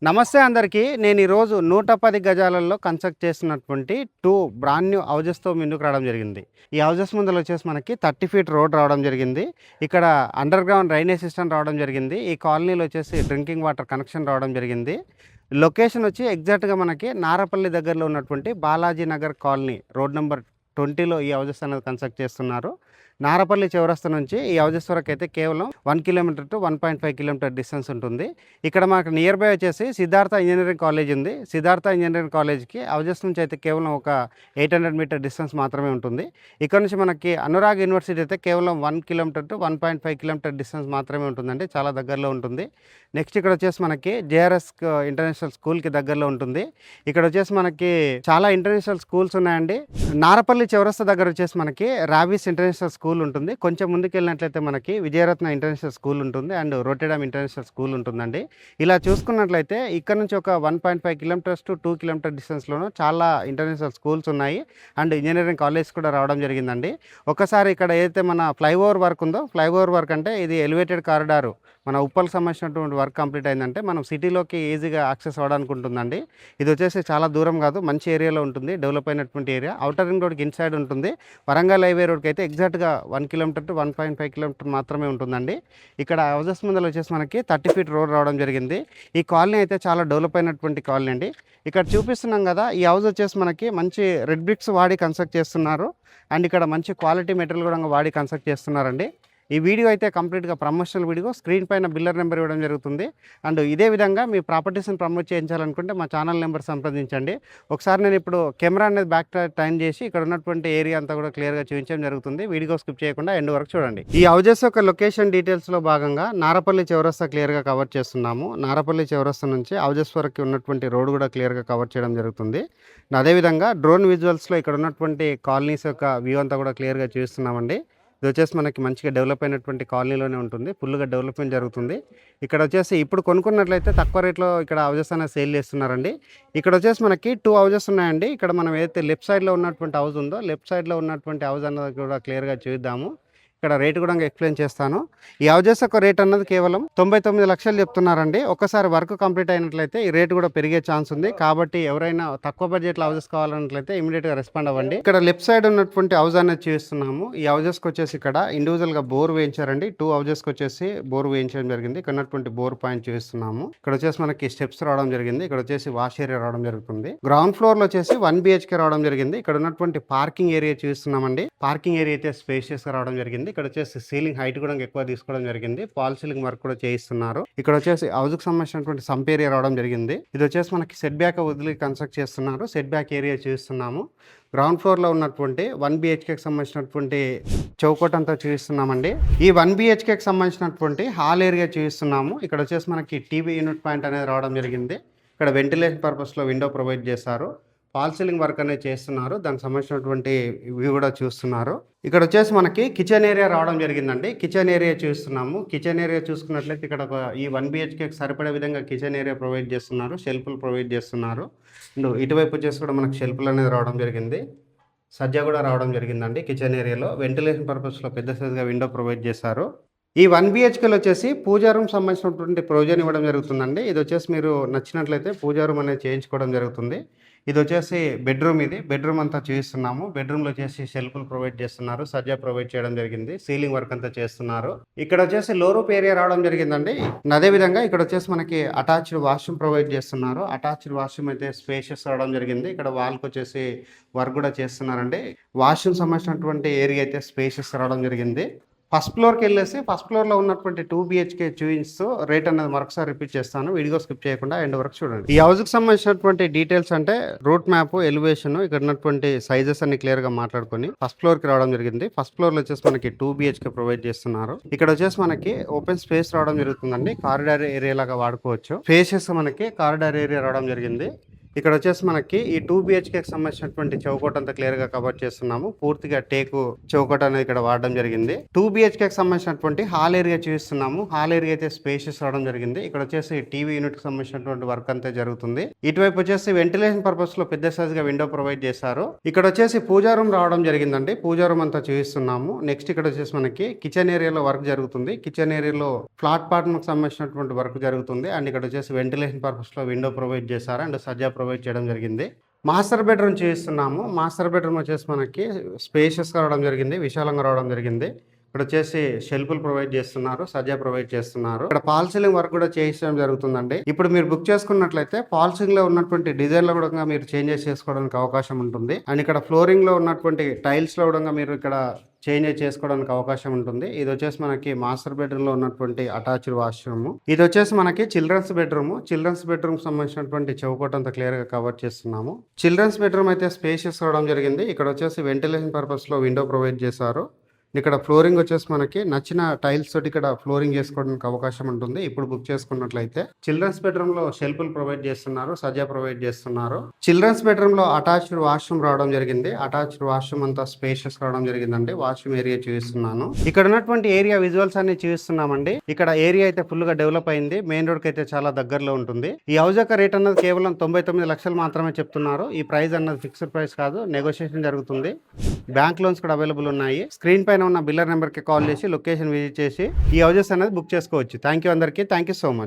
నమస్తే అందరికీ. నేను ఈరోజు 110 గజాలలో కన్స్ట్రక్ట్ చేస్తున్నటువంటి 2 బ్రాండ్ న్యూ హౌజెస్‌తో ముందుకు రావడం జరిగింది. ఈ హౌజెస్ ముందల వచ్చేసి మనకి 30 ఫీట్ రోడ్ రావడం జరిగింది. ఇక్కడ అండర్ గ్రౌండ్ డ్రైనేజ్ సిస్టమ్ రావడం జరిగింది. ఈ కాలనీలో వచ్చేసి డ్రింకింగ్ వాటర్ కనెక్షన్ రావడం జరిగింది. లొకేషన్ వచ్చి ఎగ్జాక్ట్‌గా మనకి నారపల్లి దగ్గరలో ఉన్నటువంటి Balaji Nagar colony road number 20లో ఈ హౌజెస్ అనేది కన్స్ట్రక్ట్ చేస్తున్నారు. నారపల్లి చౌరస్తా నుంచి ఈ హౌజెస్ వరకు అయితే కేవలం 1 కిలోమీటర్ టు 1.5 కిలోమీటర్ డిస్టెన్స్ ఉంటుంది. ఇక్కడ మనకు నియర్ బై వచ్చేసి సిద్ధార్థ ఇంజనీరింగ్ కాలేజ్ ఉంది. సిద్ధార్థ ఇంజనీరింగ్ కాలేజ్కి హౌజెస్ నుంచి అయితే కేవలం ఒక 800 మీటర్ డిస్టెన్స్ మాత్రమే ఉంటుంది. ఇక్కడ నుంచి మనకి అనురాగ్ యూనివర్సిటీ అయితే కేవలం 1 కిలోమీటర్ టు 1.5 కిలోమీటర్ డిస్టెన్స్ మాత్రమే ఉంటుందండి. చాలా దగ్గరలో ఉంటుంది. నెక్స్ట్ ఇక్కడ వచ్చేసి మనకి జేఆర్ఎస్ ఇంటర్నేషనల్ స్కూల్కి దగ్గరలో ఉంటుంది. ఇక్కడ వచ్చేసి మనకి చాలా ఇంటర్నేషనల్ స్కూల్స్ ఉన్నాయండి. నారపల్లి చౌరస్తా దగ్గర వచ్చేసి మనకి రావిస్ ఇంటర్నేషనల్ స్కూల్ ఉంటుంది. కొంచెం ముందుకు వెళ్ళినట్లయితే మనకి విజయరత్న ఇంటర్నేషనల్ స్కూల్ ఉంటుంది అండ్ రోటెడామ్ ఇంటర్నేషనల్ స్కూల్ ఉంటుందండి. ఇలా చూసుకున్నట్లయితే ఇక్కడ నుంచి ఒక 1.5 కిలోమీటర్స్ టు 2 కిలోమీటర్ డిస్టెన్స్లోనూ చాలా ఇంటర్నేషనల్ స్కూల్స్ ఉన్నాయి అండ్ ఇంజనీరింగ్ కాలేజ్ కూడా రావడం జరిగిందండి. ఒకసారి ఇక్కడ ఏదైతే మన ఫ్లైఓవర్ వర్క్ ఉందో, ఫ్లైఓవర్ వర్క్ అంటే ఇది ఎలివేటెడ్ కారిడారు మన ఉప్పల్కి సంబంధించినటువంటి వర్క్ కంప్లీట్ అయిందంటే మనం సిటీలోకి ఈజీగా యాక్సెస్ అవ్వడానికి ఉంటుందండి. ఇది వచ్చేసి చాలా దూరం కాదు, మంచి ఏరియాలో ఉంటుంది, డెవలప్ అయినటువంటి ఏరియా. ఔటర్ రింగ్ రోడ్కి ఇన్సైడ్ ఉంటుంది. వరంగల్ హైవే రోడ్కి అయితే ఎగ్జాక్ట్గా 1 కిలోమీటర్ టు 1.5 కిలోమీటర్ మాత్రమే ఉంటుందండి. ఇక్కడ హౌజెస్ ముందర వచ్చేసి మనకి 30 ఫీట్ రోడ్ రావడం జరిగింది. ఈ కాలనీ అయితే చాలా డెవలప్ అయినటువంటి కాలనీ అండి. ఇక్కడ చూపిస్తున్నాం కదా, ఈ హౌస్ వచ్చేసి మనకి మంచి రెడ్ బ్రిక్స్ వాడి కన్స్ట్రక్ట్ చేస్తున్నారు అండ్ ఇక్కడ మంచి క్వాలిటీ మెటీరియల్ కూడా వాడి కన్స్ట్రక్ట్ చేస్తున్నారండి. ఈ వీడియో అయితే కంప్లీట్గా ప్రమోషనల్ వీడియో. స్క్రీన్ పైన బిల్లర్ నెంబర్ ఇవ్వడం జరుగుతుంది అండ్ ఇదే విధంగా మీ ప్రాపర్టీస్ని ప్రమోట్ చేయించాలనుకుంటే మా ఛానల్ నెంబర్ సంప్రదించండి. ఒకసారి నేను ఇప్పుడు కెమెరా అనేది బ్యాక్ టర్న్ చేసి ఇక్కడ ఉన్నటువంటి ఏరియా అంతా కూడా క్లియర్గా చూపించడం జరుగుతుంది. వీడియో స్కిప్ చేయకుండా ఎండ్ వరకు చూడండి. ఈ హౌజెస్ యొక్క లొకేషన్ డీటెయిల్స్లో భాగంగా నారపల్లి చౌరస్తా క్లియర్గా కవర్ చేస్తున్నాము. నారపల్లి చౌరస్తా నుంచి హౌజెస్ వరకు ఉన్నటువంటి రోడ్ కూడా క్లియర్గా కవర్ చేయడం జరుగుతుంది. అదేవిధంగా డ్రోన్ విజువల్స్లో ఇక్కడ ఉన్నటువంటి కాలనీస్ యొక్క వ్యూ అంతా కూడా క్లియర్గా చూస్తున్నామండి. ఇది వచ్చేసి మనకి మంచిగా డెవలప్ అయినటువంటి కాలనీలోనే ఉంటుంది. ఫుల్గా డెవలప్మెంట్ జరుగుతుంది. ఇక్కడ వచ్చేసి ఇప్పుడు కొనుక్కున్నట్లయితే తక్కువ రేట్లో ఇక్కడ హౌజెస్ అనేది సేల్ చేస్తున్నారండి. ఇక్కడ వచ్చేసి మనకి 2 హౌజెస్ ఉన్నాయండి. ఇక్కడ మనం ఏదైతే లెఫ్ట్ సైడ్లో ఉన్నటువంటి హౌస్ ఉందో, లెఫ్ట్ సైడ్లో ఉన్నటువంటి హౌస్ అన్నది కూడా క్లియర్గా చూద్దాము. ఇక్కడ రేటు కూడా ఎక్స్ప్లెయిన్ చేస్తాను. ఈ హౌజెస్ యొక్క రేట్ అన్నది కేవలం 99 లక్షలు చెప్తున్నారండి. ఒక్కసారి వర్క్ కంప్లీట్ అయినట్లయితే ఈ రేటు కూడా పెరిగే ఛాన్స్ ఉంది. కాబట్టి ఎవరైనా తక్కువ బడ్జెట్లో హౌజెస్ కావాలన్నట్లయితే ఇమీడియట్గా రెస్పాండ్ అవ్వండి. ఇక్కడ లెఫ్ట్ సైడ్ ఉన్నటువంటి హౌస్ అనేది చూస్తున్నాము. ఈ హౌజెస్కి వచ్చేసి ఇక్కడ ఇండివిజువల్గా బోర్ వేయించారండి. 2 హౌజెస్కి వచ్చేసి బోర్ వేయించడం జరిగింది. ఇక్కడ ఉన్నటువంటి బోర్ పాయింట్ చూస్తున్నాము. ఇక్కడ వచ్చేసి మనకి స్టెప్స్ రావడం జరిగింది. ఇక్కడ వచ్చేసి వాష్ ఏరియా రావడం జరుగుతుంది. గ్రౌండ్ ఫ్లోర్ లో వచ్చేసి 1 BHK రావడం జరిగింది. ఇక్కడ ఉన్నటువంటి పార్కింగ్ ఏరియా చూస్తున్నామండి. పార్కింగ్ ఏరియా అయితే స్పేషియస్ గా రావడం జరిగింది. ఇక్కడ వచ్చేసి సీలింగ్ హైట్ కూడా ఎక్కువ తీసుకోవడం జరిగింది. ఫాల్ సీలింగ్ వర్క్ కూడా చేయిస్తున్నారు. ఇక్కడ వచ్చేసి హౌస్ కి సంబంధించినటువంటి సంప్ ఏరియా రావడం జరిగింది. ఇది వచ్చేసి మనకి సెట్ బ్యాక్ వదిలి కన్స్ట్రక్ట్ చేస్తున్నారు. సెట్ బ్యాక్ ఏరియా చూస్తున్నాము. గ్రౌండ్ ఫ్లోర్ లో ఉన్నటువంటి 1 BHKకి సంబంధించినటువంటి చౌకోట్ అంతా చూపిస్తున్నామండి. ఈ 1 BHKకి సంబంధించినటువంటి హాల్ ఏరియా చూపిస్తున్నాము. ఇక్కడ వచ్చేసి మనకి టీవీ యూనిట్ పాయింట్ అనేది రావడం జరిగింది. ఇక్కడ వెంటిలేషన్ పర్పస్ లో విండో ప్రొవైడ్ చేశారు. ఫాల్ సీలింగ్ వర్క్ అనేది చేస్తున్నారు. దానికి సంబంధించినటువంటి వ్యూ కూడా చూస్తున్నారు. ఇక్కడ వచ్చేసి మనకి కిచెన్ ఏరియా రావడం జరిగిందండి. కిచెన్ ఏరియా చూస్తున్నాము. కిచెన్ ఏరియా చూసుకున్నట్లయితే ఇక్కడ ఈ 1 BHKకి సరిపడే విధంగా కిచెన్ ఏరియా ప్రొవైడ్ చేస్తున్నారు. షెల్ఫ్లు ప్రొవైడ్ చేస్తున్నారు. అండ్ ఇటువైపు వచ్చేసి కూడా మనకి షెల్ఫ్లు అనేది రావడం జరిగింది. సజ్జా కూడా రావడం జరిగిందండి. కిచెన్ ఏరియాలో వెంటిలేషన్ పర్పస్లో పెద్ద సైజుగా విండో ప్రొవైడ్ చేశారు. ఈ 1 BHKలో వచ్చేసి పూజా రూమ్ సంబంధించినటువంటి ప్రొవిజన్ ఇవ్వడం జరుగుతుందండి. ఇది వచ్చేసి మీరు నచ్చినట్లయితే పూజా రూమ్ అనేది చేయించుకోవడం జరుగుతుంది. ఇది వచ్చేసి బెడ్రూమ్. ఇది బెడ్రూమ్ అంతా చూపిస్తున్నాము. బెడ్రూమ్లో వచ్చేసి షెల్ఫ్లు ప్రొవైడ్ చేస్తున్నారు. సజ్జా ప్రొవైడ్ చేయడం జరిగింది. సీలింగ్ వర్క్ అంతా చేస్తున్నారు. ఇక్కడ వచ్చేసి లో రూప్ ఏరియా రావడం జరిగిందండి. అదేవిధంగా ఇక్కడ వచ్చేసి మనకి అటాచ్డ్ వాష్రూమ్ ప్రొవైడ్ చేస్తున్నారు. అటాచ్డ్ వాష్రూమ్ అయితే స్పేషియస్ రావడం జరిగింది. ఇక్కడ వాల్కి వచ్చేసి వర్క్ కూడా చేస్తున్నారండి. వాష్రూమ్ సంబంధించినటువంటి ఏరియా అయితే స్పేషియస్ రావడం జరిగింది. ఫస్ట్ ఫ్లోర్కి వెళ్ళేసి ఫస్ట్ ఫ్లోర్లో ఉన్నటువంటి 2 BHK చూపిస్తూ రేట్ అనేది మరొకసారి రిపీట్ చేస్తాను. వీడియో స్కిప్ చేయకుండా ఎండ్ వరకు చూడండి. ఈ హౌస్కి సంబంధించినటువంటి డీటెయిల్స్ అంటే రూట్ మ్యాప్, ఎలివేషన్, ఇక్కడ ఉన్నటువంటి సైజెస్ అన్ని క్లియర్గా మాట్లాడుకొని ఫస్ట్ ఫ్లోర్కి రావడం జరిగింది. ఫస్ట్ ఫ్లోర్లో వచ్చేసి మనకి 2 BHK ప్రొవైడ్ చేస్తున్నారు. ఇక్కడ వచ్చేసి మనకి ఓపెన్ స్పేస్ రావడం జరుగుతుందండి. కారిడార్ ఏరియా లాగా వాడుకోవచ్చు. ఫేసెస్ మనకి కారిడార్ ఏరియా రావడం జరిగింది. ఇక్కడ వచ్చేసి మనకి ఈ 2 బిహెచ్కేకి సంబంధించినటువంటి చౌకోట అంతా క్లియర్ గా కవర్ చేస్తున్నాము. పూర్తిగా టేకు చౌకోట అనేది ఇక్కడ వాడడం జరిగింది. 2 బిహెచ్కేకి సంబంధించినటువంటి హాల్ ఏరియా చూపిస్తున్నాము. హాల్ ఏరియా అయితే స్పేషియస్ రావడం జరిగింది. ఇక్కడ వచ్చేసి టీవీ యూనిట్ కి సంబంధించినటువంటి వర్క్ అంతా జరుగుతుంది. ఇటువైపు వచ్చేసి వెంటిలేషన్ పర్పస్ లో పెద్ద సైజ్ గా విండో ప్రొవైడ్ చేశారు. ఇక్కడ వచ్చేసి పూజా రూమ్ రావడం జరిగిందండి. పూజా రూమ్ అంతా చూపిస్తున్నాము. నెక్స్ట్ ఇక్కడ వచ్చేసి మనకి కిచెన్ ఏరియాలో వర్క్ జరుగుతుంది. కిచెన్ ఏరియాలో ఫ్లాట్ పార్ట్ కి సంబంధించినటువంటి వర్క్ జరుగుతుంది. అండ్ ఇక్కడ వచ్చేసి వెంటిలేషన్ పర్పస్ లో విండో ప్రొవైడ్ చేశారు అండ్ సజ్జా ప్రొవైడ్ చేయడం జరిగింది. మాస్టర్ బెడ్రూమ్ చూపిస్తున్నాము. మాస్టర్ బెడ్రూమ్ వచ్చేసి మనకి స్పేషియస్గా రావడం జరిగింది, విశాలంగా రావడం జరిగింది. ఇక్కడ వచ్చేసి షెల్ఫ్లు ప్రొవైడ్ చేస్తున్నారు, సజ్జా ప్రొవైడ్ చేస్తున్నారు. ఇక్కడ ఫాల్ సీలింగ్ వర్క్ కూడా చేయించడం జరుగుతుందండి. ఇప్పుడు మీరు బుక్ చేసుకున్నట్లయితే ఫాల్ సీలింగ్ లో ఉన్నటువంటి డిజైన్ లో కూడా మీరు చేంజెస్ చేసుకోవడానికి అవకాశం ఉంటుంది. అండ్ ఇక్కడ ఫ్లోరింగ్ లో ఉన్నటువంటి టైల్స్ లో కూడా మీరు ఇక్కడ చేంజ్ చేసుకోవడానికి అవకాశం ఉంటుంది. ఇది వచ్చేసి మనకి మాస్టర్ బెడ్రూమ్ లో ఉన్నటువంటి అటాచ్డ్ వాష్రూమ్. ఇది వచ్చేసి మనకి చిల్డ్రన్స్ బెడ్రూమ్. చిల్డ్రన్స్ బెడ్రూమ్ సంబంధించినటువంటి చౌకోట అంతా క్లియర్ గా కవర్ చేస్తున్నాము. చిల్డ్రన్స్ బెడ్రూమ్ అయితే స్పేషియస్ అవడం జరిగింది. ఇక్కడ వచ్చేసి వెంటిలేషన్ పర్పస్ లో విండో ప్రొవైడ్ చేశారు. ఇక్కడ ఫ్లోరింగ్ వచ్చేసి మనకి నచ్చిన టైల్స్ తోటి ఇక్కడ ఫ్లోరింగ్ చేసుకోవడానికి అవకాశం ఉంటుంది. ఇప్పుడు బుక్ చేసుకున్నట్లయితే చిల్డ్రన్స్ బెడ్రూమ్ లో షెల్ఫ్లు ప్రొవైడ్ చేస్తున్నారు, సజ్జా ప్రొవైడ్ చేస్తున్నారు. చిల్డ్రన్స్ బెడ్రూమ్ లో అటాచ్డ్ వాష్రూమ్ రావడం జరిగింది. అటాచ్డ్ వాష్రూమ్ అంతా స్పేషియస్ రావడం జరిగిందండి. వాష్రూమ్ ఏరియా చూపిస్తున్నాను. ఇక్కడ ఉన్నటువంటి ఏరియా విజువల్స్ అన్ని చూపిస్తున్నామండి. ఇక్కడ ఏరియా అయితే ఫుల్ గా డెవలప్ అయింది. మెయిన్ రోడ్ కి అయితే చాలా దగ్గరలో ఉంటుంది. ఈ హౌస్ యొక్క రేట్ అన్నది కేవలం 99 లక్షలు మాత్రమే చెప్తున్నారు. ఈ ప్రైస్ అన్నది ఫిక్స్డ్ ప్రైస్ కాదు, నెగోషియేషన్ జరుగుతుంది. బ్యాంక్ లోన్స్ కూడా అవైలబుల్ ఉన్నాయి. స్క్రీన్ పైన ఉన్న బిల్లర్ నెంబర్ కి కాల్ చేసి లొకేషన్ విజిట్ చేసి ఈ హౌసెస్ అనేది బుక్ చేసుకోవచ్చు. థ్యాంక్ యూ అందరికీ. Thank you so much.